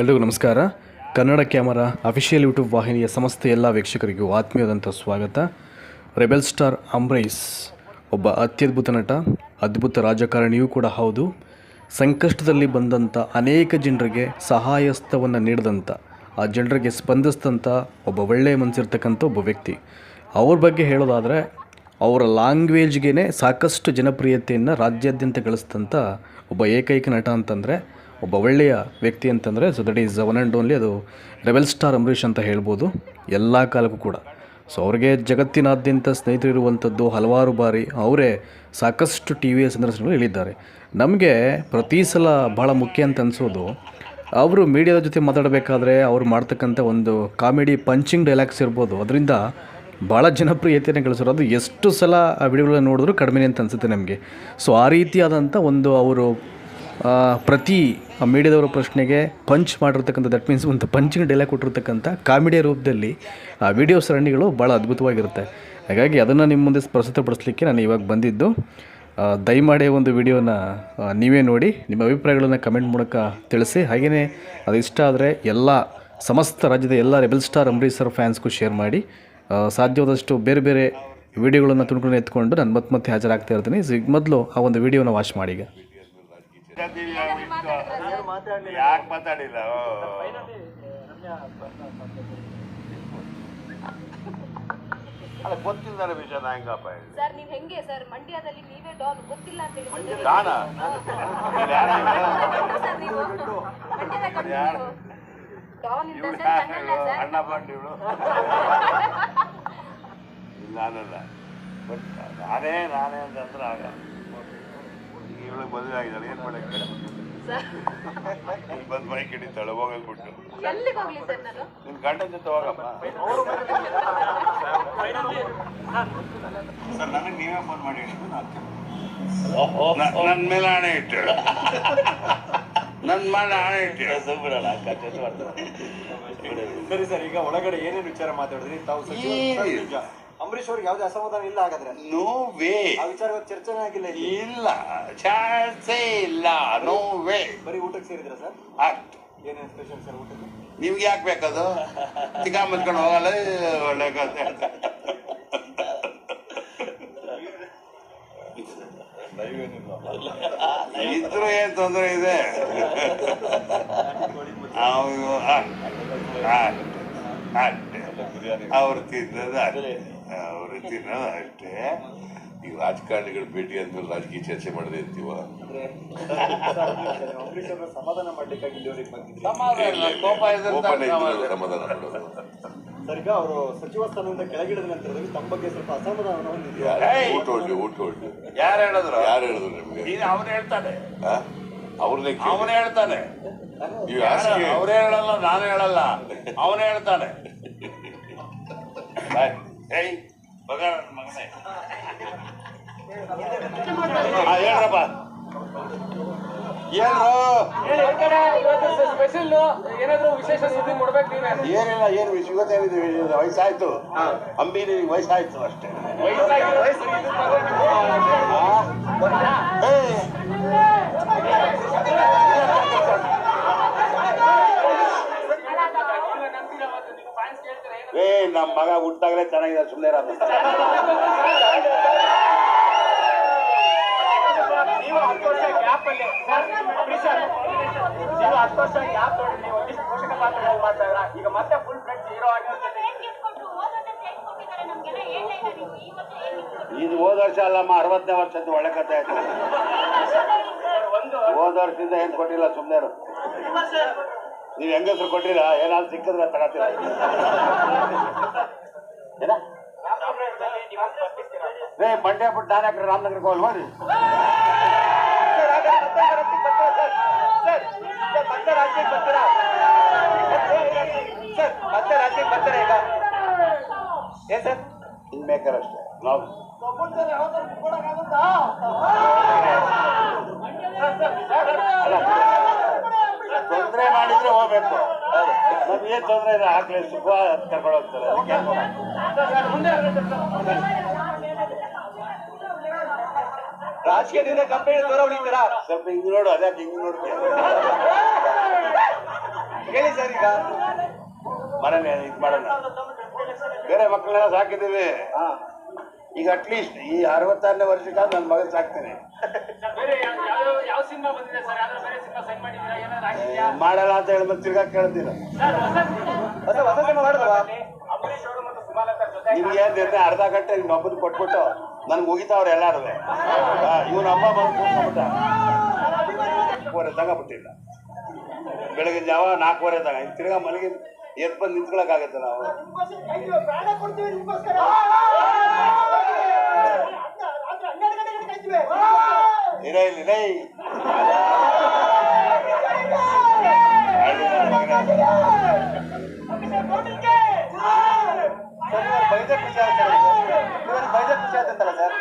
ಎಲ್ರಿಗೂ ನಮಸ್ಕಾರ. Kannada camera official YouTube ವಾಹಿನಿಯ ಸಮಸ್ತ ಎಲ್ಲ ವೀಕ್ಷಕರಿಗೂ ಆತ್ಮೀಯವಾದಂಥ ಸ್ವಾಗತ. ರೆಬೆಲ್ ಸ್ಟಾರ್ ಅಂಬರೀಷ್ ಒಬ್ಬ ಅತ್ಯದ್ಭುತ ನಟ, ಅದ್ಭುತ ರಾಜಕಾರಣಿಯೂ ಕೂಡ ಹೌದು. ಸಂಕಷ್ಟದಲ್ಲಿ ಬಂದಂಥ ಅನೇಕ ಜನರಿಗೆ ಸಹಾಯಸ್ತವನ್ನು ನೀಡಿದಂಥ, ಆ ಜನರಿಗೆ ಸ್ಪಂದಿಸಿದಂಥ ಒಬ್ಬ ಒಳ್ಳೆಯ ಮನಸ್ಸಿರ್ತಕ್ಕಂಥ ಒಬ್ಬ ವ್ಯಕ್ತಿ. ಅವ್ರ ಬಗ್ಗೆ ಹೇಳೋದಾದರೆ, ಅವರ ಲ್ಯಾಂಗ್ವೇಜ್ಗೆ ಸಾಕಷ್ಟು ಜನಪ್ರಿಯತೆಯನ್ನು ರಾಜ್ಯಾದ್ಯಂತ ಗಳಿಸಿದಂಥ ಒಬ್ಬ ಏಕೈಕ ನಟ ಅಂತಂದರೆ, ಒಬ್ಬ ಒಳ್ಳೆಯ ವ್ಯಕ್ತಿ ಅಂತಂದರೆ so that is one and only ಅದು ರೆಬೆಲ್ ಸ್ಟಾರ್ ಅಂಬರೀಷ್ ಅಂತ ಹೇಳ್ಬೋದು, ಎಲ್ಲ ಕಾಲಕ್ಕೂ ಕೂಡ. ಸೊ ಅವ್ರಿಗೆ ಜಗತ್ತಿನಾದ್ಯಂತ ಸ್ನೇಹಿತರಿರುವಂಥದ್ದು ಹಲವಾರು ಬಾರಿ. ಅವರೇ ಸಾಕಷ್ಟು ಟಿ ವಿಯ ಸಂದರ್ಶನಗಳು ಹೇಳಿದ್ದಾರೆ. ನಮಗೆ ಪ್ರತಿ ಸಲ ಭಾಳ ಮುಖ್ಯ ಅಂತ ಅನಿಸೋದು, ಅವರು ಮೀಡಿಯಾದ ಜೊತೆ ಮಾತಾಡಬೇಕಾದ್ರೆ ಅವ್ರು ಮಾಡ್ತಕ್ಕಂಥ ಒಂದು ಕಾಮಿಡಿ ಪಂಚಿಂಗ್ ಡೈಲಾಗ್ಸ್ ಇರ್ಬೋದು, ಅದರಿಂದ ಭಾಳ ಜನಪ್ರಿಯತೆಯನ್ನು ಗಳಿಸೋರು. ಅದು ಎಷ್ಟು ಸಲ ಆ ವಿಡಿಯೋಗಳನ್ನ ನೋಡಿದ್ರು ಕಡಿಮೆ ಅಂತ ಅನಿಸುತ್ತೆ ನಮಗೆ. ಸೊ ಆ ರೀತಿಯಾದಂಥ ಒಂದು ಅವರು ಪ್ರತಿ ಮೀಡಿಯಾದವರ ಪ್ರಶ್ನೆಗೆ ಪಂಚ್ ಮಾಡಿರ್ತಕ್ಕಂಥ, ದಟ್ ಮೀನ್ಸ್ ಒಂದು ಪಂಚಿಂಗ್ ಡೈಲಾಗ್ ಕೊಟ್ಟಿರ್ತಕ್ಕಂಥ ಕಾಮಿಡಿಯ ರೂಪದಲ್ಲಿ ಆ ವಿಡಿಯೋ ಸರಣಿಗಳು ಭಾಳ ಅದ್ಭುತವಾಗಿರುತ್ತೆ. ಹಾಗಾಗಿ ಅದನ್ನು ನಿಮ್ಮ ಮುಂದೆ ಪ್ರಸ್ತುತಪಡಿಸಲಿಕ್ಕೆ ನಾನು ಇವಾಗ ಬಂದಿದ್ದು. ದಯಮಾಡಿ ಒಂದು ವಿಡಿಯೋನ ನೀವೇ ನೋಡಿ, ನಿಮ್ಮ ಅಭಿಪ್ರಾಯಗಳನ್ನು ಕಮೆಂಟ್ ಮೂಲಕ ತಿಳಿಸಿ. ಹಾಗೆಯೇ ಅದು ಇಷ್ಟ ಆದರೆ ಎಲ್ಲ ಸಮಸ್ತ ರಾಜ್ಯದ ಎಲ್ಲ ರೆಬೆಲ್ ಸ್ಟಾರ್ ಅಂಬರೀಷ್ ಸರ್ ಫ್ಯಾನ್ಸ್ಗೂ ಶೇರ್ ಮಾಡಿ. ಸಾಧ್ಯವಾದಷ್ಟು ಬೇರೆ ಬೇರೆ ವಿಡಿಯೋಗಳನ್ನು ತುಣುಕೊಂಡು ಎತ್ಕೊಂಡು ನಾನು ಮತ್ತೆ ಹಾಜರಾಗ್ತಾ ಇರ್ತೀನಿ. ಮೊದಲು ಆ ಒಂದು ವಿಡಿಯೋನ ವಾಚ್ ಮಾಡಿ. ಈಗ ಯಾಕೆ ಮಾತಾಡಿಲ್ಲ? ಅಲ್ಲ, ಗೊತ್ತಿಲ್ಲದ ವಿಷಯ ನಾ ಹೆಂಗಪ್ಪ ಸರ್, ನೀವು ಹೆಂಗೆ ಸರ್ ಮಂಡ್ಯದಲ್ಲಿ ನೀವೇ ಡಾನ್ ಗೊತ್ತಿಲ್ಲ ಅಂತ ಹೇಳಿ ದಾನ ಅಣ್ಣ ಬಂದು ಇವಳು ನಾನಲ್ಲ, ಬಟ್ ನಾನೇ ಅಂತಂದ್ರೆ ಆಗ ಇವಳಿಗೆ ಮದುವೆ ಆಗಿದ್ದಾಳೆ. ಏನು ಮಾಡಕ್ಕೆ ಬಂದು ಮೈ ಕಿಡಿತಾಳೆ, ಹೋಗಲ್ಬಿಟ್ಟು ನಿನ್ನ ಗಂಡ ಜೊತೆ ಹೋಗಮ್ಮ. ಸರ್, ನನಗೆ ನೀವೇ ಫೋನ್ ಮಾಡಿ ನನ್ನ ಮೇಲೆ ಹಣೆ ಇಟ್ಟಳು, ನನ್ನ ಮೇಲೆ ಹಣೆ ಇಟ್ಟಳು. ಸರಿ ಸರ್, ಈಗ ಒಳಗಡೆ ಏನೇನು ವಿಚಾರ ಮಾತಾಡಿದ್ರಿ ತಾವು? ಅಂಬರೀಷ್ ಅವ್ರಿಗೆ ಯಾವುದೇ ಅಸಮಾಧಾನ ಇಲ್ಲ ಹಾಗಾದ್ರೆ? No way. ಆ ವಿಚಾರ ಚರ್ಚೆನೇ ಆಗಿಲ್ಲ? ಇಲ್ಲ, ಚಾನ್ಸೇ ಇಲ್ಲ. No way. ಬರೀ ಊಟಕ್ಕೆ ಸೇರಿದ್ರ ಸರ್? ಆಯ್ತು. ಏನೇನು ಸ್ಪೆಷಲ್ ಸರ್ ಊಟಕ್ಕೆ? ನಿಮ್ಗೆ ಯಾಕೆ ಬೇಕದು? ಚಿಕ್ಕ ಮುಚ್ಕೊಂಡು ಹೋಗಲ್ಲ, ಒಳ್ಳೆ ಕಥೆ. ಇದ್ರು ಏನ್ ತೊಂದರೆ ಇದೆ? ಅವ್ರು ತಿನ್ನೋದು ಅಷ್ಟೇ. ಈಗ ರಾಜಕಾರಣಿಗಳು ಭೇಟಿ ಆದ್ಮೇಲೆ ರಾಜಕೀಯ ಚರ್ಚೆ ಮಾಡದೆ ಇರ್ತೀವ? ಸಮಾಧಾನ ಮಾಡ್ಲಿಕ್ಕಾಗಿ ಸಮಾಧಾನ ಮಾಡೋದು. ಸರ್, ಈಗ ಅವರು ಸಚಿವ ಸ್ಥಾನದಿಂದ ಕೆಳಗಿಳಿದ ನಂತರದಲ್ಲಿ ತಮ್ಮ ಬಗ್ಗೆ ಸ್ವಲ್ಪ ಅಸಮಾಧಾನ ಹೊಂದಿದ್ದಾರೆ. ಯಾರು ಹೇಳಿದ್ರು ನಿಮ್ಗೆ? ಅವನು ಹೇಳ್ತಾನೆ, ಅವನೇ ಹೇಳ್ತಾನೆ. ಅವರೇ ಹೇಳಲ್ಲ, ನಾನು ಹೇಳಲ್ಲ, ಅವನೇ ಹೇಳ್ತಾನೆ. ಹೇಳ್ರಪ್ಪ, ಏನಿಲ್ಲ, ಏನು ಇವತ್ತೇನಿದೆ? ವಯಸ್ಸಾಯ್ತು ಅಂಬಿ, ವಯಸ್ಸಾಯ್ತು ಅಷ್ಟೇ. ನಮ್ಮ ಮಗ ಹುಟ್ಟಾಗಲೇ ಚೆನ್ನಾಗಿದೆ, ಸುಮ್ಮನೆ ಇರೋದು. ನೀವು 10 ವರ್ಷ ಗ್ಯಾಪ್ ಅಲ್ಲಿ ನೀವು 10 ವರ್ಷ ಗ್ಯಾಪ್ ನೋಡಿ ನೀವು ಒಂದಿಷ್ಟು ಪೋಷಕ ಪಾತ್ರಗಳು ಮಾಡ್ತಾ ಇದ್ರ, ಈಗ ಮತ್ತೆ ಫುಲ್ ಫ್ರೆಂಡ್ಸ್ ಹೀರೋ ಆಗಿರುತ್ತೆ. ಇದು ಹೋದ ವರ್ಷ ಅಲ್ಲಮ್ಮ, 60ನೇ ವರ್ಷದ್ದು ಒಳ್ಳೆ ಕಥೆ ಆಯ್ತು. ಹೋದ ವರ್ಷದಿಂದ ಏನ್ ಕೊಟ್ಟಿಲ್ಲ, ಸುಮ್ಮನೆ ಇರು. ನೀವು ಹೆಂಗಸರು ಕೊಟ್ಟಿರ, ಏನಾದ್ರು ಸಿಕ್ಕಿದ್ರೆ ತಗೋತೀರ. ರೇ ಮಂಡ್ಯ ಬಿಟ್ಟು ನಾನು ಯಾಕ್ರೆ ರಾಮನಗರಕ್ಕೆ ಹೋಗಲ್ ನೋಡಿ. ಇನ್ ಮೇಕರ್ ಅಷ್ಟೇ ನಾವು. ತೊಂದರೆ ಮಾಡಿದ್ರೆ ಹೋಗ್ಬೇಕು, ನಮ್ಗೇನ್ ತೊಂದರೆ ಇಲ್ಲ. ಆಗ್ಲೇ ಸುಖ ಕರ್ಕೊಂಡು ಹೋಗ್ತಾರೆ. ರಾಜಕೀಯದಿಂದ ಕಂಪನಿ ದೂರ ಉಳಿತೀರಾ? ಸ್ವಲ್ಪ ಹಿಂಗ್ ನೋಡು, ಅದ್ಯಾಕೆ ಹಿಂಗ್ ನೋಡ್ತೀಯ? ಹೇಳಿ ಸರ್ ಈಗ ಮನೇಲಿ ಇದು ಮಾಡೋಣ. ಬೇರೆ ಮಕ್ಕಳನ್ನೆಲ್ಲ ಸಾಕಿದ್ದೀವಿ. ಈಗ ಅಟ್ಲೀಸ್ಟ್ ಈ 66ನೇ ವರ್ಷಕ್ಕಾಗ ನನ್ನ ಮಗನ ಸಾಕ್ತೇನೆ. ಬೇರೆ ಯಾವ ಸಿನಿಮಾ ಬಂದಿದೆ ಸರ್? ಯಾವ್ದಾದ್ರು ಬೇರೆ ಸಿನಿಮಾ ಸೈನ್ ಮಾಡಿದ್ದೀರಾ? ಏನಾದ್ರು ಆಗಿದ್ಯಾ? ಮಾಡಲ್ಲ ಅಂತ ಹೇಳಿ ಮತ್ತೆ ತಿರ್ಗಾ ಕೇಳ್ತೀರ. ಹೊಸ ಸಿನಿಮಾ ಮಾಡಿದ್ವಾ? ಅಂಬರೀಶ್ ಅವರು ಮತ್ತು ಸುಮಲತಾ ಜೊತೆ ನಿಮ್ಗೆ ಏನ್ ಅರ್ಧ ಗಂಟೆ ನಿಮ್ಮ ಹಬ್ಬದ ಕೊಟ್ಬಿಟ್ಟು ನನ್ಗೆ ಮುಗಿತಾವ್ರೆ ಎಲ್ಲಾರು. ಇವನ ಹಬ್ಬ ಬಂದು ಕೂತ್ಕೊಂಡ್ಬಿಟ್ಟ. 4:30 ತಗೋಬಿಟ್ಟಿಲ್ಲ. ಬೆಳಗಿನ ಜಾವ 4:15 ತಗ. ಇನ್ನು ತಿರ್ಗಾ ಮಲಗಿ ಎದ್ದು ಬಂದು ನಿಂತ್ಕೊಳಕ್ಕಾಗತ್ತೆ ನಾವು? ಇರೇ ಇಲ್ಲಿ ಲೈ. ಬೈಜೆಟ್ ವಿಷಯ ಬೈಜೆಟ್ ವಿಷಯ ಅಂತಲ್ಲ ಸರ್?